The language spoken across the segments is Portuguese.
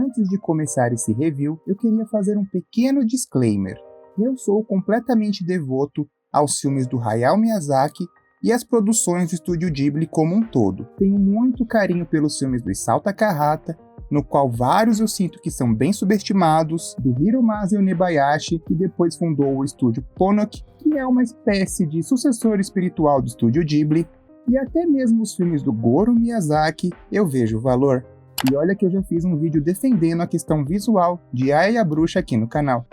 Antes de começar esse review, eu queria fazer um pequeno disclaimer. Eu sou completamente devoto aos filmes do Hayao Miyazaki e às produções do Estúdio Ghibli como um todo. Tenho muito carinho pelos filmes do Isao Takahata, no qual vários eu sinto que são bem subestimados, do Hiromasa Yonebayashi, que depois fundou o estúdio Ponok, que é uma espécie de sucessor espiritual do Estúdio Ghibli, e até mesmo os filmes do Goro Miyazaki eu vejo valor. E olha que eu já fiz um vídeo defendendo a questão visual de Aya e a Bruxa aqui no canal.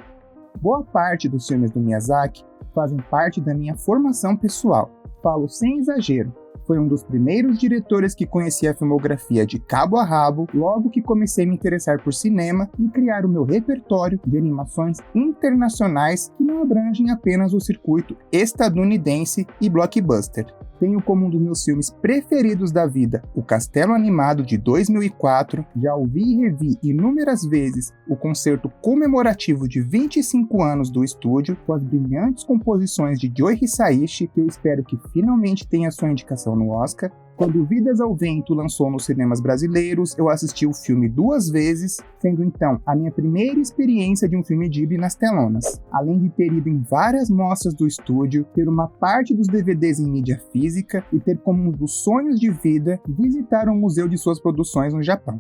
Boa parte dos filmes do Miyazaki fazem parte da minha formação pessoal. Falo sem exagero. Foi um dos primeiros diretores que conheci a filmografia de cabo a rabo logo que comecei a me interessar por cinema e criar o meu repertório de animações internacionais que não abrangem apenas o circuito estadunidense e blockbuster. Tenho como um dos meus filmes preferidos da vida o Castelo Animado de 2004, já ouvi e revi inúmeras vezes o concerto comemorativo de 25 anos do estúdio, com as brilhantes composições de Joe Hisaishi, que eu espero que finalmente tenha sua indicação no Oscar. Quando Vidas ao Vento lançou nos cinemas brasileiros, eu assisti o filme 2 vezes, sendo então a minha primeira experiência de um filme Ghibli nas telonas. Além de ter ido em várias mostras do estúdio, ter uma parte dos DVDs em mídia física e ter como um dos sonhos de vida visitar um museu de suas produções no Japão.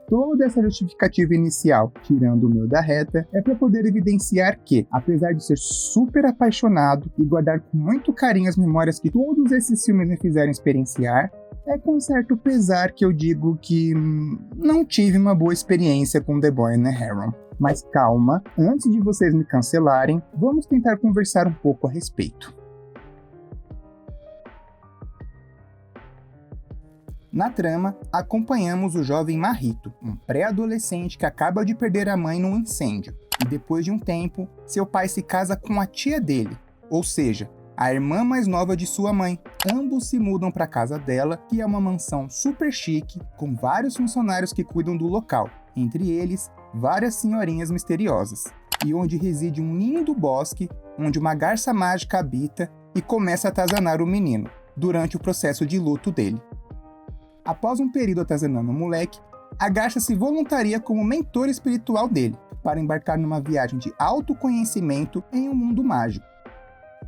Toda essa justificativa inicial, tirando o meu da reta, é para poder evidenciar que, apesar de ser super apaixonado e guardar com muito carinho as memórias que todos esses filmes me fizeram experienciar, é com certo pesar que eu digo que não tive uma boa experiência com The Boy and the Heron. Mas calma, antes de vocês me cancelarem, vamos tentar conversar um pouco a respeito. Na trama, acompanhamos o jovem Mahito, um pré-adolescente que acaba de perder a mãe num incêndio, e depois de um tempo, seu pai se casa com a tia dele, ou seja, a irmã mais nova de sua mãe. Ambos se mudam para a casa dela, que é uma mansão super chique, com vários funcionários que cuidam do local, entre eles, várias senhorinhas misteriosas, e onde reside um ninho do bosque, onde uma garça mágica habita e começa a atazanar o menino, durante o processo de luto dele. Após um período atazanando o moleque, a garça se voluntaria como mentor espiritual dele, para embarcar numa viagem de autoconhecimento em um mundo mágico.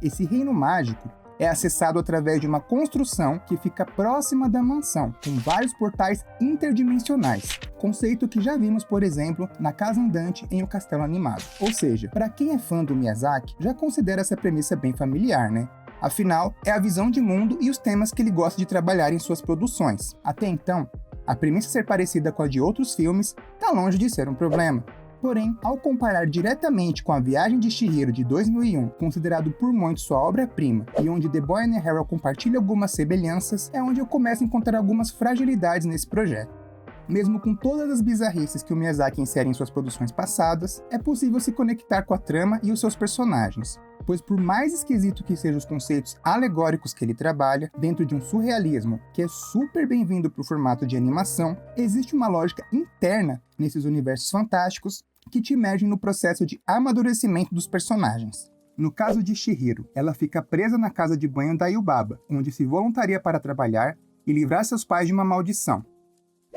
Esse reino mágico é acessado através de uma construção que fica próxima da mansão, com vários portais interdimensionais, conceito que já vimos, por exemplo, na Casa Andante em O Castelo Animado. Ou seja, para quem é fã do Miyazaki, já considera essa premissa bem familiar, né? Afinal, é a visão de mundo e os temas que ele gosta de trabalhar em suas produções. Até então, a premissa ser parecida com a de outros filmes está longe de ser um problema. Porém, ao comparar diretamente com A Viagem de Chihiro de 2001, considerado por muitos sua obra-prima, e onde The Boy and the Heron compartilha algumas semelhanças, é onde eu começo a encontrar algumas fragilidades nesse projeto. Mesmo com todas as bizarrices que o Miyazaki insere em suas produções passadas, é possível se conectar com a trama e os seus personagens, pois por mais esquisito que sejam os conceitos alegóricos que ele trabalha, dentro de um surrealismo que é super bem-vindo para o formato de animação, existe uma lógica interna nesses universos fantásticos que te imergem no processo de amadurecimento dos personagens. No caso de Chihiro, ela fica presa na casa de banho da Yubaba, onde se voluntaria para trabalhar e livrar seus pais de uma maldição.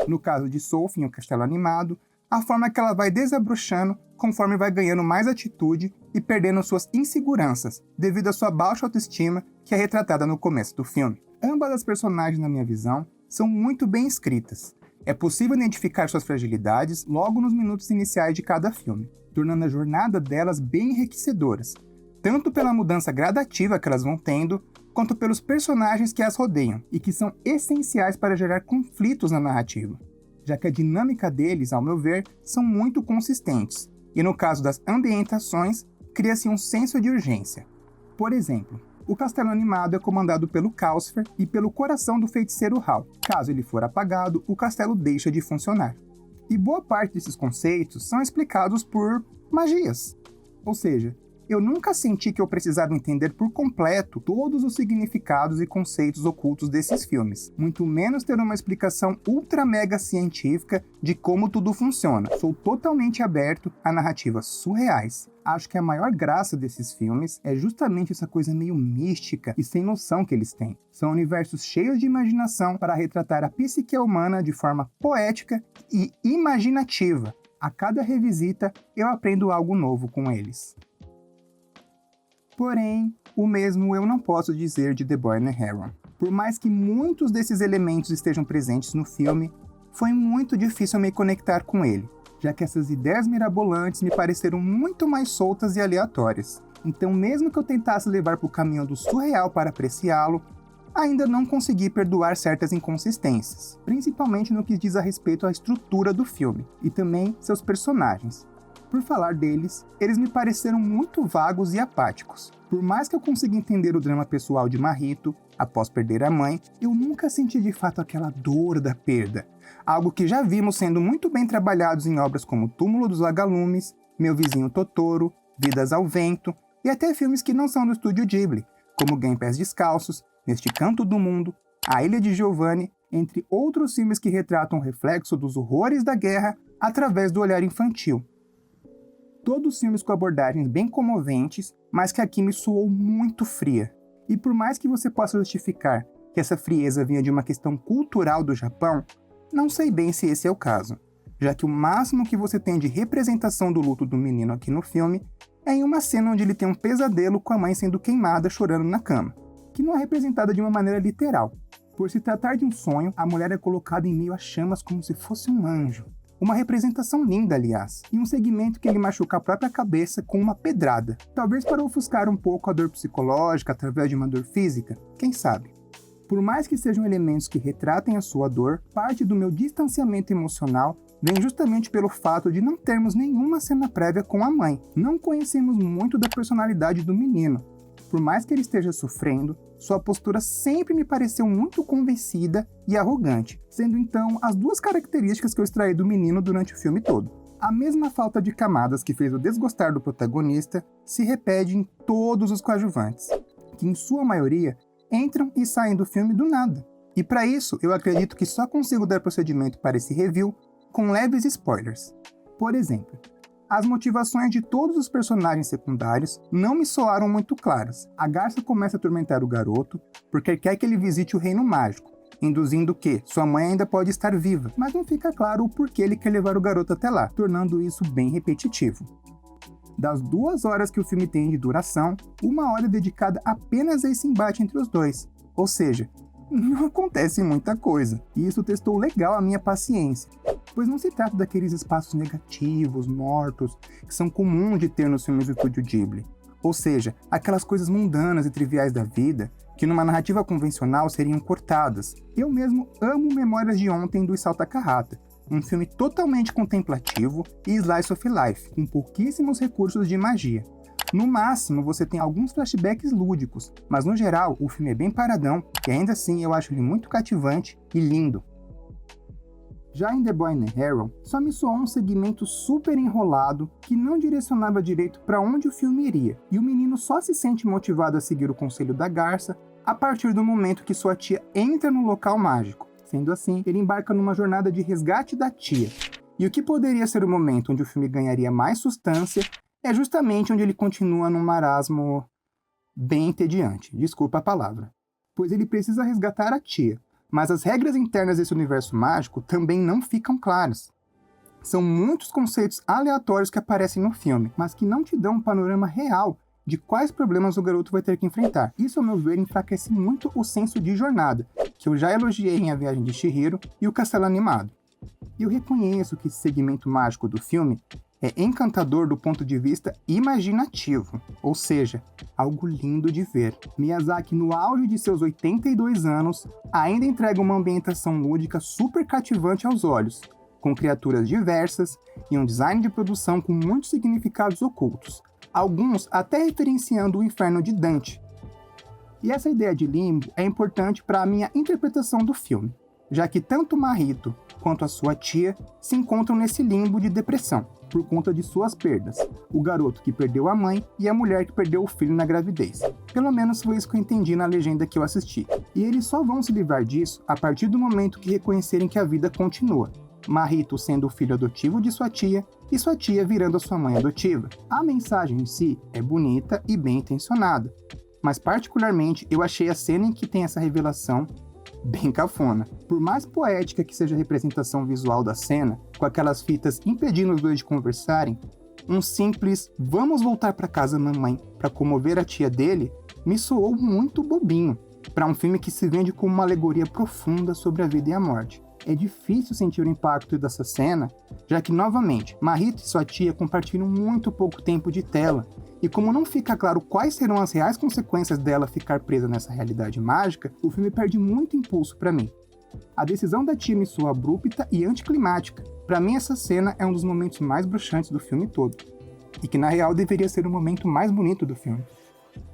No caso de Sophie, em O Castelo Animado, a forma que ela vai desabrochando conforme vai ganhando mais atitude e perdendo suas inseguranças, devido à sua baixa autoestima que é retratada no começo do filme. Ambas as personagens, na minha visão, são muito bem escritas. É possível identificar suas fragilidades logo nos minutos iniciais de cada filme, tornando a jornada delas bem enriquecedoras, tanto pela mudança gradativa que elas vão tendo, quanto pelos personagens que as rodeiam e que são essenciais para gerar conflitos na narrativa, já que a dinâmica deles, ao meu ver, são muito consistentes, e no caso das ambientações, cria-se um senso de urgência. Por exemplo, o Castelo Animado é comandado pelo Calcifer e pelo coração do feiticeiro Hal. Caso ele for apagado, o castelo deixa de funcionar. E boa parte desses conceitos são explicados por magias. Ou seja, Eu nunca senti que eu precisava entender por completo todos os significados e conceitos ocultos desses filmes, muito menos ter uma explicação ultra mega científica de como tudo funciona. Sou totalmente aberto a narrativas surreais. Acho que a maior graça desses filmes é justamente essa coisa meio mística e sem noção que eles têm. São universos cheios de imaginação para retratar a psique humana de forma poética e imaginativa. A cada revisita, eu aprendo algo novo com eles. Porém, o mesmo eu não posso dizer de The Boy and the Heron. Por mais que muitos desses elementos estejam presentes no filme, foi muito difícil me conectar com ele, já que essas ideias mirabolantes me pareceram muito mais soltas e aleatórias. Então, mesmo que eu tentasse levar para o caminho do surreal para apreciá-lo, ainda não consegui perdoar certas inconsistências, principalmente no que diz a respeito à estrutura do filme, e também seus personagens. Por falar deles, eles me pareceram muito vagos e apáticos. Por mais que eu consiga entender o drama pessoal de Marrito, após perder a mãe, eu nunca senti de fato aquela dor da perda, algo que já vimos sendo muito bem trabalhados em obras como Túmulo dos Vagalumes, Meu Vizinho Totoro, Vidas ao Vento, e até filmes que não são do estúdio Ghibli, como Game Pés Descalços, Neste Canto do Mundo, A Ilha de Giovanni, entre outros filmes que retratam o reflexo dos horrores da guerra através do olhar infantil. Todos filmes com abordagens bem comoventes, mas que aqui me soou muito fria. E por mais que você possa justificar que essa frieza vinha de uma questão cultural do Japão, não sei bem se esse é o caso, já que o máximo que você tem de representação do luto do menino aqui no filme é em uma cena onde ele tem um pesadelo com a mãe sendo queimada chorando na cama, que não é representada de uma maneira literal. Por se tratar de um sonho, a mulher é colocada em meio a chamas como se fosse um anjo. Uma representação linda, aliás, e um segmento que ele machuca a própria cabeça com uma pedrada, talvez para ofuscar um pouco a dor psicológica através de uma dor física, quem sabe. Por mais que sejam elementos que retratem a sua dor, parte do meu distanciamento emocional vem justamente pelo fato de não termos nenhuma cena prévia com a mãe. Não conhecemos muito da personalidade do menino. Por mais que ele esteja sofrendo, sua postura sempre me pareceu muito convencida e arrogante, sendo então as duas características que eu extraí do menino durante o filme todo. A mesma falta de camadas que fez o desgostar do protagonista se repete em todos os coadjuvantes, que em sua maioria entram e saem do filme do nada. E para isso, eu acredito que só consigo dar procedimento para esse review com leves spoilers. Por exemplo, as motivações de todos os personagens secundários não me soaram muito claras. A garça começa a atormentar o garoto porque quer que ele visite o reino mágico, induzindo que sua mãe ainda pode estar viva, mas não fica claro o porquê ele quer levar o garoto até lá, tornando isso bem repetitivo. Das 2 horas que o filme tem de duração, 1 hora é dedicada apenas a esse embate entre os dois, ou seja, não acontece muita coisa, e isso testou legal a minha paciência, pois não se trata daqueles espaços negativos, mortos, que são comuns de ter nos filmes do estúdio Ghibli, ou seja, aquelas coisas mundanas e triviais da vida que numa narrativa convencional seriam cortadas. Eu mesmo amo Memórias de Ontem do Isao Takahata, um filme totalmente contemplativo e slice of life, com pouquíssimos recursos de magia. No máximo, você tem alguns flashbacks lúdicos, mas no geral, o filme é bem paradão e ainda assim eu acho ele muito cativante e lindo. Já em The Boy and the Heron, só me soou um segmento super enrolado que não direcionava direito para onde o filme iria, e o menino só se sente motivado a seguir o conselho da garça a partir do momento que sua tia entra no local mágico. Sendo assim, ele embarca numa jornada de resgate da tia. E o que poderia ser o momento onde o filme ganharia mais substância é justamente onde ele continua num marasmo bem entediante, desculpa a palavra. Pois ele precisa resgatar a tia, mas as regras internas desse universo mágico também não ficam claras. São muitos conceitos aleatórios que aparecem no filme, mas que não te dão um panorama real de quais problemas o garoto vai ter que enfrentar. Isso, ao meu ver, enfraquece muito o senso de jornada, que eu já elogiei em A Viagem de Chihiro e O Castelo Animado. E eu reconheço que esse segmento mágico do filme é encantador do ponto de vista imaginativo, ou seja, algo lindo de ver. Miyazaki, no auge de seus 82 anos, ainda entrega uma ambientação lúdica super cativante aos olhos, com criaturas diversas e um design de produção com muitos significados ocultos, alguns até referenciando o inferno de Dante. E essa ideia de limbo é importante para a minha interpretação do filme, já que tanto Marrito quanto a sua tia se encontram nesse limbo de depressão. por conta de suas perdas. O garoto que perdeu a mãe e a mulher que perdeu o filho na gravidez. Pelo menos foi isso que eu entendi na legenda que eu assisti. E eles só vão se livrar disso a partir do momento que reconhecerem que a vida continua. Marrito sendo o filho adotivo de sua tia e sua tia virando a sua mãe adotiva. A mensagem em si é bonita e bem intencionada, mas particularmente eu achei a cena em que tem essa revelação bem cafona. Por mais poética que seja a representação visual da cena, com aquelas fitas impedindo os dois de conversarem, um simples "vamos voltar para casa, mamãe", para comover a tia dele, me soou muito bobinho, para um filme que se vende como uma alegoria profunda sobre a vida e a morte. É difícil sentir o impacto dessa cena, já que, novamente, Marrito e sua tia compartilham muito pouco tempo de tela, e como não fica claro quais serão as reais consequências dela ficar presa nessa realidade mágica, o filme perde muito impulso para mim. A decisão da tia me soa abrupta e anticlimática. Para mim, essa cena é um dos momentos mais bruxantes do filme todo, e que na real deveria ser o momento mais bonito do filme,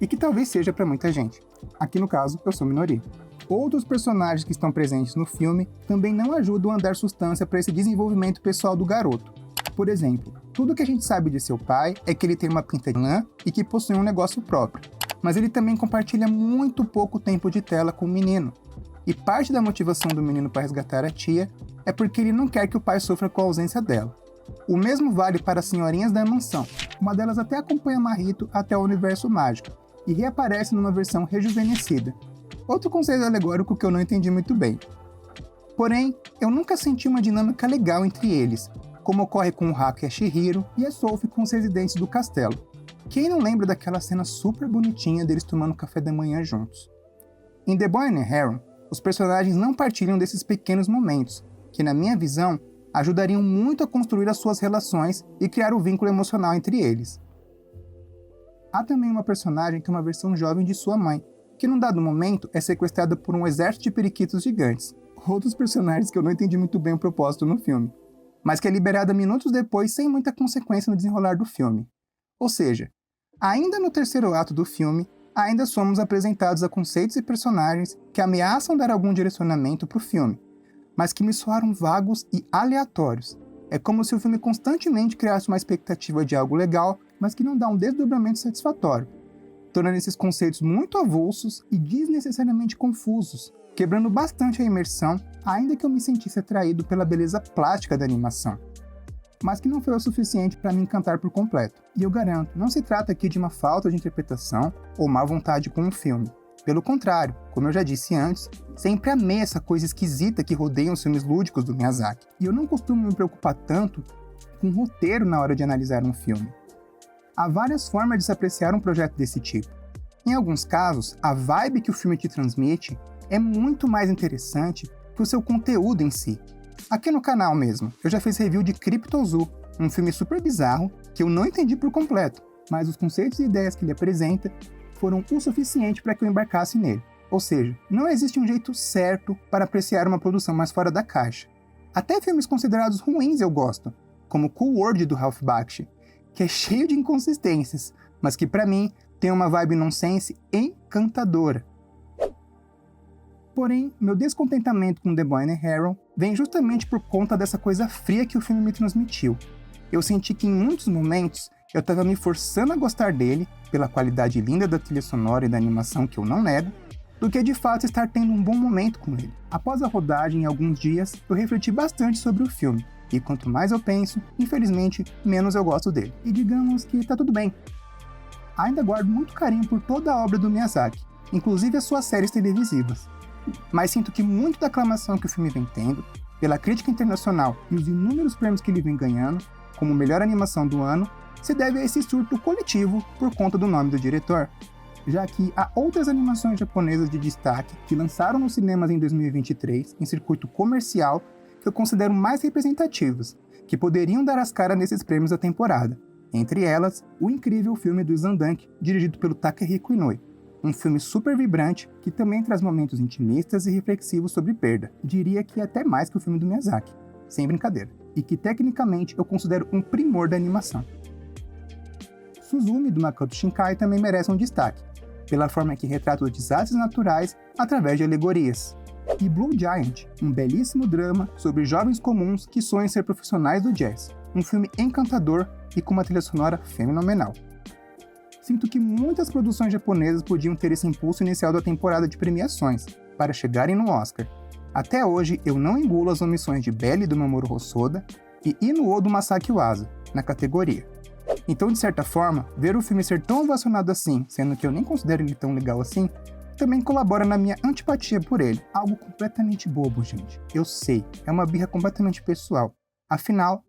e que talvez seja para muita gente. Aqui no caso, eu sou minoria. Outros personagens que estão presentes no filme também não ajudam a dar sustância para esse desenvolvimento pessoal do garoto. Por exemplo, tudo que a gente sabe de seu pai é que ele tem uma pinta de lã e que possui um negócio próprio, mas ele também compartilha muito pouco tempo de tela com o menino. E parte da motivação do menino para resgatar a tia é porque ele não quer que o pai sofra com a ausência dela. O mesmo vale para as senhorinhas da mansão. Uma delas até acompanha Marrito até o universo mágico e reaparece numa versão rejuvenescida. Outro conceito alegórico que eu não entendi muito bem. Porém, eu nunca senti uma dinâmica legal entre eles, como ocorre com o Haku e a Chihiro e a Sophie com os residentes do castelo. Quem não lembra daquela cena super bonitinha deles tomando café da manhã juntos? Em The Boy and Heron, os personagens não partilham desses pequenos momentos, que na minha visão, ajudariam muito a construir as suas relações e criar o vínculo emocional entre eles. Há também uma personagem que é uma versão jovem de sua mãe, que num dado momento é sequestrada por um exército de periquitos gigantes. Outros personagens que eu não entendi muito bem o propósito no filme, mas que é liberada minutos depois sem muita consequência no desenrolar do filme. Ou seja, ainda no terceiro ato do filme, ainda somos apresentados a conceitos e personagens que ameaçam dar algum direcionamento para o filme, mas que me soaram vagos e aleatórios. É como se o filme constantemente criasse uma expectativa de algo legal, mas que não dá um desdobramento satisfatório, tornando esses conceitos muito avulsos e desnecessariamente confusos, quebrando bastante a imersão, ainda que eu me sentisse atraído pela beleza plástica da animação. Mas que não foi o suficiente para me encantar por completo. E eu garanto, não se trata aqui de uma falta de interpretação ou má vontade com o filme. Pelo contrário, como eu já disse antes, sempre amei essa coisa esquisita que rodeia os filmes lúdicos do Miyazaki. E eu não costumo me preocupar tanto com o roteiro na hora de analisar um filme. Há várias formas de se apreciar um projeto desse tipo. Em alguns casos, a vibe que o filme te transmite é muito mais interessante que o seu conteúdo em si. Aqui no canal mesmo, eu já fiz review de Cryptozoa, um filme super bizarro que eu não entendi por completo, mas os conceitos e ideias que ele apresenta foram o suficiente para que eu embarcasse nele. Ou seja, não existe um jeito certo para apreciar uma produção mais fora da caixa. Até filmes considerados ruins eu gosto, como Cool World do Ralph Bakshi, que é cheio de inconsistências, mas que para mim tem uma vibe nonsense encantadora. Porém, meu descontentamento com The Boy and Heron vem justamente por conta dessa coisa fria que o filme me transmitiu. Eu senti que em muitos momentos eu estava me forçando a gostar dele, pela qualidade linda da trilha sonora e da animação que eu não nego, do que de fato estar tendo um bom momento com ele. Após a rodagem em alguns dias, eu refleti bastante sobre o filme, e quanto mais eu penso, infelizmente, menos eu gosto dele. E digamos que tá tudo bem. Ainda guardo muito carinho por toda a obra do Miyazaki, inclusive as suas séries televisivas. Mas sinto que muito da aclamação que o filme vem tendo, pela crítica internacional e os inúmeros prêmios que ele vem ganhando, como melhor animação do ano, se deve a esse surto coletivo por conta do nome do diretor, já que há outras animações japonesas de destaque que lançaram nos cinemas em 2023 em circuito comercial que eu considero mais representativas, que poderiam dar as caras nesses prêmios da temporada. Entre elas, o incrível filme do Zandank, dirigido pelo Takehiko Inoue, um filme super vibrante que também traz momentos intimistas e reflexivos sobre perda, diria que até mais que o filme do Miyazaki, sem brincadeira, e que tecnicamente eu considero um primor da animação. Suzume, do Makoto Shinkai, também merece um destaque, pela forma que retrata os desastres naturais através de alegorias. E Blue Giant, um belíssimo drama sobre jovens comuns que sonham ser profissionais do jazz. um filme encantador e com uma trilha sonora fenomenal. Sinto que muitas produções japonesas podiam ter esse impulso inicial da temporada de premiações, para chegarem no Oscar. Até hoje, eu não engulo as omissões de Belly do Mamoru Hosoda e Inu-Oh do Masaki Uasa, na categoria. Então, de certa forma, ver o filme ser tão ovacionado assim, sendo que eu nem considero ele tão legal assim, também colabora na minha antipatia por ele. Algo completamente bobo, gente. Eu sei, é uma birra completamente pessoal. Afinal,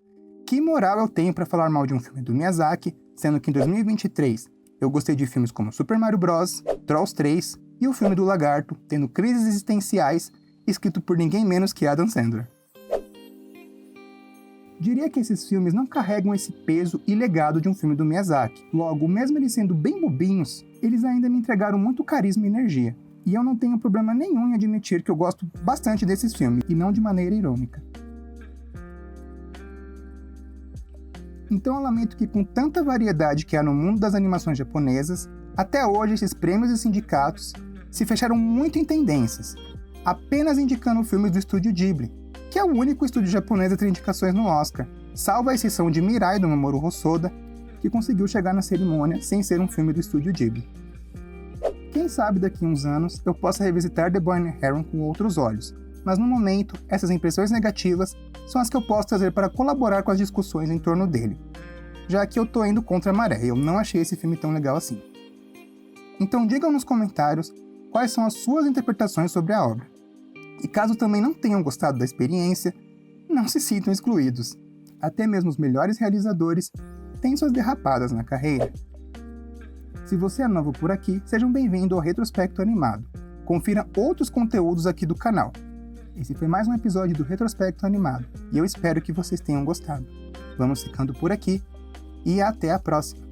que moral eu tenho para falar mal de um filme do Miyazaki, sendo que em 2023 eu gostei de filmes como Super Mario Bros, Trolls 3 e o filme do Lagarto, tendo crises existenciais, escrito por ninguém menos que Adam Sandler. Diria que esses filmes não carregam esse peso e legado de um filme do Miyazaki. Logo, mesmo eles sendo bem bobinhos, eles ainda me entregaram muito carisma e energia. E eu não tenho problema nenhum em admitir que eu gosto bastante desses filmes, e não de maneira irônica. Então eu lamento que com tanta variedade que há no mundo das animações japonesas, até hoje esses prêmios e sindicatos se fecharam muito em tendências, apenas indicando filmes do estúdio Ghibli, que é o único estúdio japonês a ter indicações no Oscar, salvo a exceção de Mirai do Mamoru Hosoda, que conseguiu chegar na cerimônia sem ser um filme do estúdio Ghibli. Quem sabe daqui a uns anos eu possa revisitar The Boy and Heron com outros olhos, mas no momento, essas impressões negativas são as que eu posso trazer para colaborar com as discussões em torno dele, já que eu tô indo contra a maré, eu não achei esse filme tão legal assim. Então digam nos comentários quais são as suas interpretações sobre a obra. E caso também não tenham gostado da experiência, não se sintam excluídos. Até mesmo os melhores realizadores têm suas derrapadas na carreira. Se você é novo por aqui, sejam bem-vindos ao Retrospecto Animado. Confira outros conteúdos aqui do canal. Esse foi mais um episódio do Retrospecto Animado, e eu espero que vocês tenham gostado. Vamos ficando por aqui, e até a próxima!